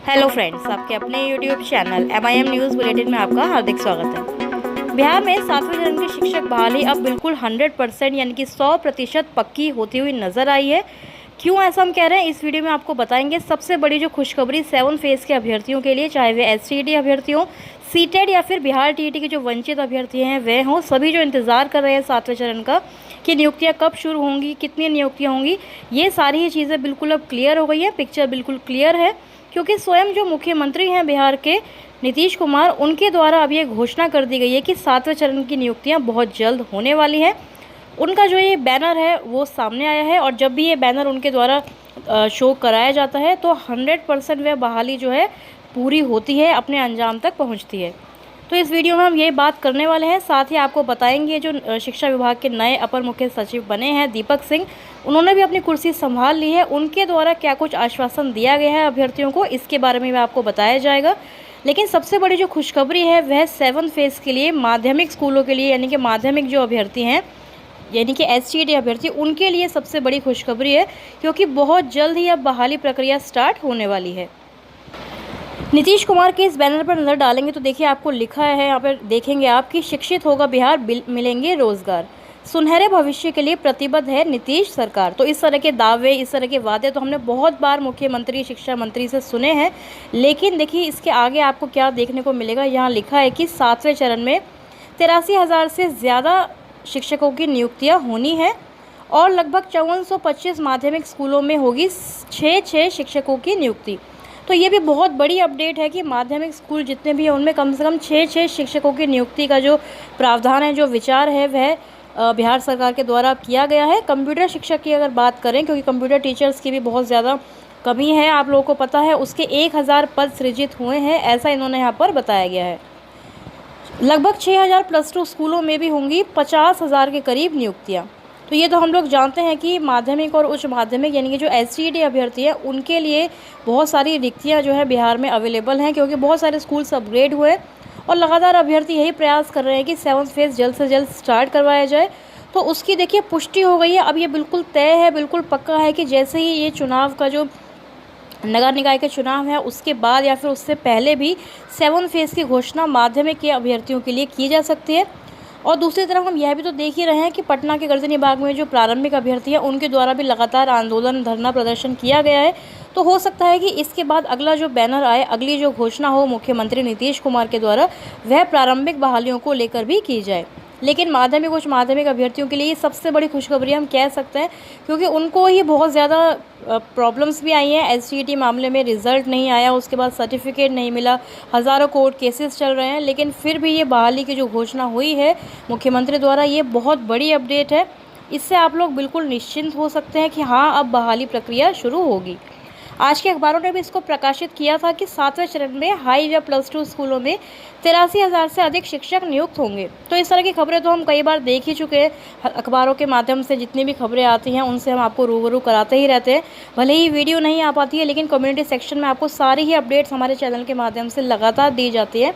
Hello friends, आपके अपने YouTube channel MIM news bulletin में आपका हार्दिक स्वागत है। बिहार में 7वें चरण की शिक्षक बहाली अब बिल्कुल 100% यानी कि 100% पक्की होती हुई नजर आई है। क्यों ऐसा हम कह रहे हैं, इस वीडियो में आपको बताएंगे। सबसे बड़ी जो खुशखबरी 7 फेज़ के अभ्यर्थियों के लिए, चाहे वे SCET अभ्यर्थी हों, सीटेड या फिर बिहार TET के जो वंचित अभ्यर्थी हैं वे हों, सभी जो इंतज़ार कर रहे हैं 7वें चरण का कि नियुक्तियां कब शुरू होंगी, कितनी नियुक्तियां होंगी, ये सारी ही चीज़ें बिल्कुल अब क्लियर हो गई है। पिक्चर बिल्कुल क्लियर है, क्योंकि स्वयं जो मुख्यमंत्री हैं बिहार के नीतीश कुमार, उनके द्वारा अब ये घोषणा कर दी गई है कि 7वें चरण की नियुक्तियां बहुत जल्द होने वाली हैं। उनका जो ये बैनर है वो सामने आया है, और जब भी ये बैनर उनके द्वारा शो कराया जाता है तो 100% वह बहाली जो है पूरी होती है, अपने अंजाम तक पहुंचती है। तो इस वीडियो में हम यही बात करने वाले हैं। साथ ही आपको बताएंगे जो शिक्षा विभाग के नए अपर मुख्य सचिव बने हैं दीपक सिंह, उन्होंने भी अपनी कुर्सी संभाल ली है। उनके द्वारा क्या कुछ आश्वासन दिया गया है अभ्यर्थियों को, इसके बारे में भी आपको बताया जाएगा। लेकिन सबसे बड़ी जो खुशखबरी है वह 7 फेज़ के लिए माध्यमिक स्कूलों के लिए, यानी कि माध्यमिक जो अभ्यर्थी हैं, यानी कि SCET अभ्यर्थी, उनके लिए सबसे बड़ी खुशखबरी है, क्योंकि बहुत जल्द ही अब बहाली प्रक्रिया स्टार्ट होने वाली है। नीतीश कुमार के इस बैनर पर नज़र डालेंगे तो देखिए, आपको लिखा है यहाँ पर, देखेंगे आप कि शिक्षित होगा बिहार, मिलेंगे रोजगार, सुनहरे भविष्य के लिए प्रतिबद्ध है नीतीश सरकार। तो इस तरह के दावे, इस तरह के वादे तो हमने बहुत बार मुख्यमंत्री, शिक्षा मंत्री से सुने हैं। लेकिन देखिए, इसके आगे आपको क्या देखने को मिलेगा। यहाँ लिखा है कि 7वें चरण में 83,000 से ज़्यादा शिक्षकों की नियुक्तियाँ होनी है, और लगभग 5425 माध्यमिक स्कूलों में होगी 6 शिक्षकों की नियुक्ति। तो ये भी बहुत बड़ी अपडेट है कि माध्यमिक स्कूल जितने भी हैं उनमें कम से कम 6 शिक्षकों की नियुक्ति का जो प्रावधान है, जो विचार है, वह बिहार सरकार के द्वारा किया गया है। कंप्यूटर शिक्षक की अगर बात करें, क्योंकि कंप्यूटर टीचर्स की भी बहुत ज़्यादा कमी है, आप लोगों को पता है, उसके 1000 पद सृजित हुए हैं, ऐसा इन्होंने यहाँ पर बताया गया है। लगभग 6000 +2 स्कूलों में भी होंगी 50,000 के करीब नियुक्तियाँ। तो ये तो हम लोग जानते हैं कि माध्यमिक और उच्च माध्यमिक, यानी कि जो SCET अभ्यर्थी है, उनके लिए बहुत सारी रिक्तियाँ जो है बिहार में अवेलेबल हैं, क्योंकि बहुत सारे स्कूल्स अपग्रेड हुए और लगातार अभ्यर्थी यही प्रयास कर रहे हैं कि 7 फेज़ जल्द से जल्द स्टार्ट करवाया जाए। तो उसकी देखिए पुष्टि हो गई है। अब ये बिल्कुल तय है, बिल्कुल पक्का है कि जैसे ही ये चुनाव का जो नगर निकाय के चुनाव है, उसके बाद या फिर उससे पहले भी 7 फेज़ की घोषणा माध्यमिक के अभ्यर्थियों के लिए की जा सकती है। और दूसरी तरफ हम यह भी तो देख ही रहे हैं कि पटना के गर्जनी बाग में जो प्रारंभिक अभ्यर्थी हैं, उनके द्वारा भी लगातार आंदोलन, धरना प्रदर्शन किया गया है। तो हो सकता है कि इसके बाद अगला जो बैनर आए, अगली जो घोषणा हो मुख्यमंत्री नीतीश कुमार के द्वारा, वह प्रारंभिक बहालियों को लेकर भी की जाए। लेकिन माध्यमिक, उच्च माध्यमिक अभ्यर्थियों के लिए ये सबसे बड़ी खुशखबरी हम कह सकते हैं, क्योंकि उनको ही बहुत ज़्यादा प्रॉब्लम्स भी आई हैं। SCET मामले में रिज़ल्ट नहीं आया, उसके बाद सर्टिफिकेट नहीं मिला, हज़ारों कोर्ट केसेस चल रहे हैं, लेकिन फिर भी ये बहाली की जो घोषणा हुई है मुख्यमंत्री द्वारा, ये बहुत बड़ी अपडेट है। इससे आप लोग बिल्कुल निश्चिंत हो सकते हैं कि हाँ, अब बहाली प्रक्रिया शुरू होगी। आज के अखबारों ने भी इसको प्रकाशित किया था कि 7वें चरण में हाई व +2 स्कूलों में 83,000 से अधिक शिक्षक नियुक्त होंगे। तो इस तरह की खबरें तो हम कई बार देख ही चुके हैं। अखबारों के माध्यम से जितनी भी खबरें आती हैं, उनसे हम आपको रूबरू कराते ही रहते हैं। भले ही वीडियो नहीं आ पाती है, लेकिन कम्युनिटी सेक्शन में आपको सारी ही अपडेट्स हमारे चैनल के माध्यम से लगातार दी जाती है।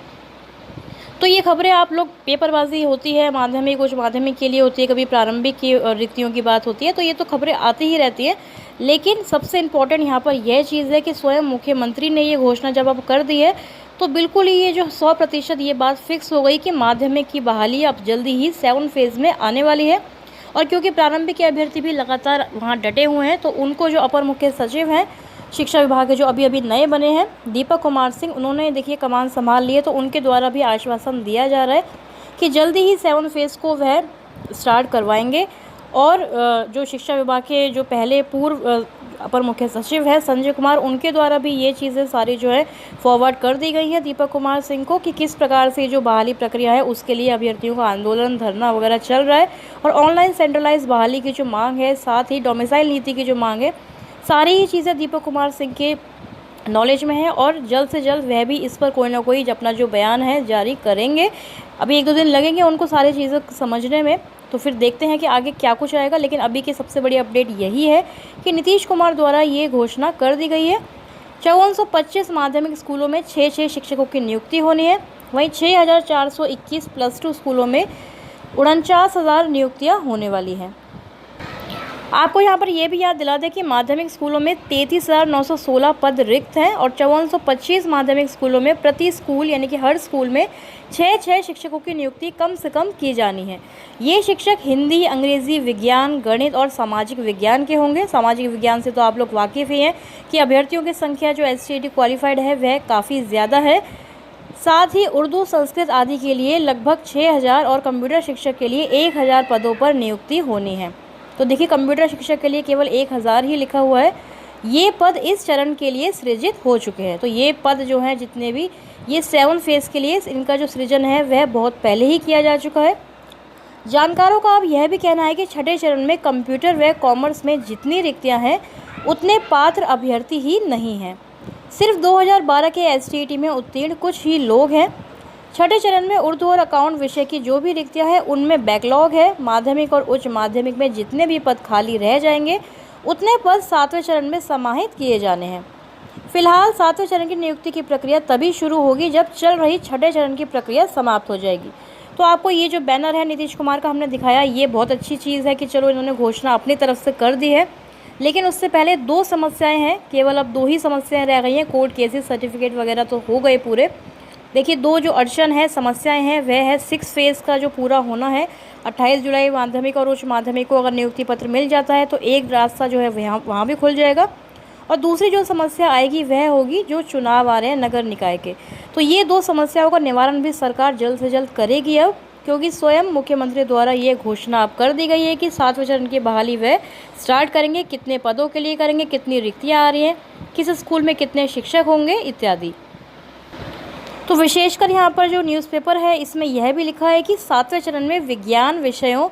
तो ये खबरें आप लोग, पेपरबाजी होती है, माध्यमिक, उच्च माध्यमिक के लिए होती है, कभी प्रारंभिक की रिक्तियों की बात होती है, तो ये तो खबरें आती ही रहती हैं। लेकिन सबसे इम्पोर्टेंट यहाँ पर यह चीज़ है कि स्वयं मुख्यमंत्री ने ये घोषणा जब अब कर दी है, तो बिल्कुल ही ये जो 100% ये बात फिक्स हो गई कि माध्यमिक की बहाली अब जल्दी ही 7 फेज़ में आने वाली है। और क्योंकि प्रारंभिक के अभ्यर्थी भी लगातार वहाँ डटे हुए हैं, तो उनको जो अपर मुख्य सचिव हैं शिक्षा विभाग के, जो अभी अभी नए बने हैं दीपक कुमार सिंह, उन्होंने देखिए कमान संभाल लिए, तो उनके द्वारा भी आश्वासन दिया जा रहा है कि जल्दी ही 7 फेज़ को वह स्टार्ट करवाएंगे। और जो शिक्षा विभाग के जो पहले पूर्व अपर मुख्य सचिव है संजय कुमार, उनके द्वारा भी ये चीज़ें सारी जो है फॉरवर्ड कर दी गई हैं दीपक कुमार सिंह को, कि किस प्रकार से जो बहाली प्रक्रिया है उसके लिए अभ्यर्थियों का आंदोलन, धरना वगैरह चल रहा है। और ऑनलाइन सेंट्रलाइज बहाली की जो मांग है, साथ ही डोमिसाइल नीति की जो मांग है, सारी ही चीज़ें दीपक कुमार सिंह के नॉलेज में है, और जल्द से जल्द वह भी इस पर कोई ना कोई अपना जो बयान है जारी करेंगे। अभी 1-2 दिन लगेंगे उनको सारी चीज़ें समझने में, तो फिर देखते हैं कि आगे क्या कुछ आएगा। लेकिन अभी की सबसे बड़ी अपडेट यही है कि नीतीश कुमार द्वारा ये घोषणा कर दी गई है। 5425 माध्यमिक स्कूलों में 6 शिक्षकों की नियुक्ति होनी है। वहीं 6421 +2 स्कूलों में 49,000 नियुक्तियाँ होने वाली हैं। आपको यहाँ पर ये भी याद दिला दें कि माध्यमिक स्कूलों में 33,916 पद रिक्त हैं और 5425 माध्यमिक स्कूलों में प्रति स्कूल यानी कि हर स्कूल में 6 शिक्षकों की नियुक्ति कम से कम की जानी है। ये शिक्षक हिंदी, अंग्रेज़ी, विज्ञान, गणित और सामाजिक विज्ञान के होंगे। सामाजिक विज्ञान से तो आप लोग वाकिफ़ ही हैं कि अभ्यर्थियों की संख्या जो STET क्वालिफाइड है वह काफ़ी ज़्यादा है। साथ ही उर्दू, संस्कृत आदि के लिए लगभग 6,000 और कंप्यूटर शिक्षक के लिए 1,000 पदों पर नियुक्ति होनी है। तो देखिए, कंप्यूटर शिक्षक के लिए केवल 1,000 ही लिखा हुआ है। ये पद इस चरण के लिए सृजित हो चुके हैं। तो ये पद जो हैं जितने भी, ये 7 फेज़ के लिए इनका जो सृजन है वह बहुत पहले ही किया जा चुका है। जानकारों का अब यह भी कहना है कि छठे चरण में कंप्यूटर व कॉमर्स में जितनी रिक्तियाँ हैं उतने पात्र अभ्यर्थी ही नहीं हैं। सिर्फ 2012 के STET में उत्तीर्ण कुछ ही लोग हैं। छठे चरण में उर्दू और अकाउंट विषय की जो भी रिक्तियां हैं उनमें बैकलॉग है। माध्यमिक और उच्च माध्यमिक में जितने भी पद खाली रह जाएंगे उतने पद 7वें चरण में समाहित किए जाने हैं। फिलहाल 7वें चरण की नियुक्ति की प्रक्रिया तभी शुरू होगी जब चल रही छठे चरण की प्रक्रिया समाप्त हो जाएगी। तो आपको ये जो बैनर है नीतीश कुमार का हमने दिखाया, ये बहुत अच्छी चीज़ है कि चलो इन्होंने घोषणा अपनी तरफ से कर दी है। लेकिन उससे पहले 2 समस्याएं हैं, केवल अब 2 ही समस्याएं रह गई हैं। कोर्ट केसेस, सर्टिफिकेट वगैरह तो हो गए पूरे। देखिए, 2 जो अड़चन है, समस्याएं हैं, वह है 6 फेज़ का जो पूरा होना है। 28 जुलाई माध्यमिक और उच्च माध्यमिक को अगर नियुक्ति पत्र मिल जाता है तो एक रास्ता जो है वहाँ भी खुल जाएगा। और दूसरी जो समस्या आएगी वह होगी जो चुनाव आ रहे हैं नगर निकाय के। तो ये 2 समस्याओं का निवारण भी सरकार जल्द से जल्द करेगी अब, क्योंकि स्वयं मुख्यमंत्री द्वारा ये घोषणा अब कर दी गई है कि 7वें चरण की बहाली वह स्टार्ट करेंगे। कितने पदों के लिए करेंगे, कितनी रिक्तियाँ आ रही हैं, किस स्कूल में कितने शिक्षक होंगे इत्यादि। तो विशेषकर यहाँ पर जो न्यूज़पेपर है इसमें यह भी लिखा है कि 7वें चरण में विज्ञान विषयों,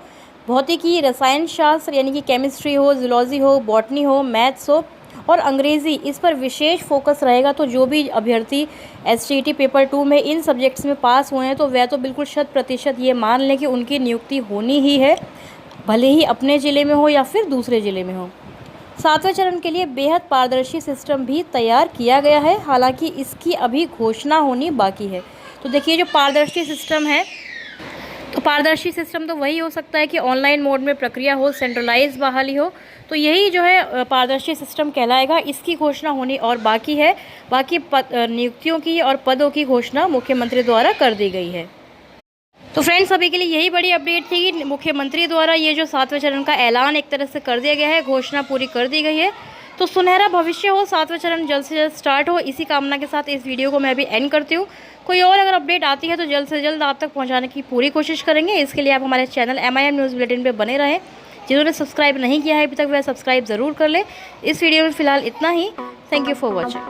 भौतिकी, रसायन शास्त्र यानी कि केमिस्ट्री हो, जूलॉजी हो, बॉटनी हो, मैथ्स हो और अंग्रेज़ी, इस पर विशेष फोकस रहेगा। तो जो भी अभ्यर्थी STET पेपर 2 में इन सब्जेक्ट्स में पास हुए हैं तो वह तो बिल्कुल 100% ये मान लें कि उनकी नियुक्ति होनी ही है, भले ही अपने ज़िले में हो या फिर दूसरे ज़िले में हो। 7वें चरण के लिए बेहद पारदर्शी सिस्टम भी तैयार किया गया है, हालांकि इसकी अभी घोषणा होनी बाकी है। तो देखिए, जो पारदर्शी सिस्टम है, तो पारदर्शी सिस्टम तो वही हो सकता है कि ऑनलाइन मोड में प्रक्रिया हो, सेंट्रलाइज बहाली हो। तो यही जो है पारदर्शी सिस्टम कहलाएगा। इसकी घोषणा होनी और बाकी है। बाकी नियुक्तियों की और पदों की घोषणा मुख्यमंत्री द्वारा कर दी गई है। तो फ्रेंड्स, अभी के लिए यही बड़ी अपडेट थी कि मुख्यमंत्री द्वारा ये जो 7वें चरण का ऐलान एक तरह से कर दिया गया है, घोषणा पूरी कर दी गई है। तो सुनहरा भविष्य हो, 7वें चरण जल्द से जल्द स्टार्ट हो, इसी कामना के साथ इस वीडियो को मैं अभी एंड करती हूँ। कोई और अगर अपडेट आती है तो जल्द से जल्द आप तक पहुँचाने की पूरी कोशिश करेंगे। इसके लिए आप हमारे चैनल MIM न्यूज़ बुलेटिन पर बने रहें। जिन्होंने सब्सक्राइब नहीं किया है अभी तक वह सब्सक्राइब ज़रूर कर ले। इस वीडियो में फ़िलहाल इतना ही। Thank you for watching.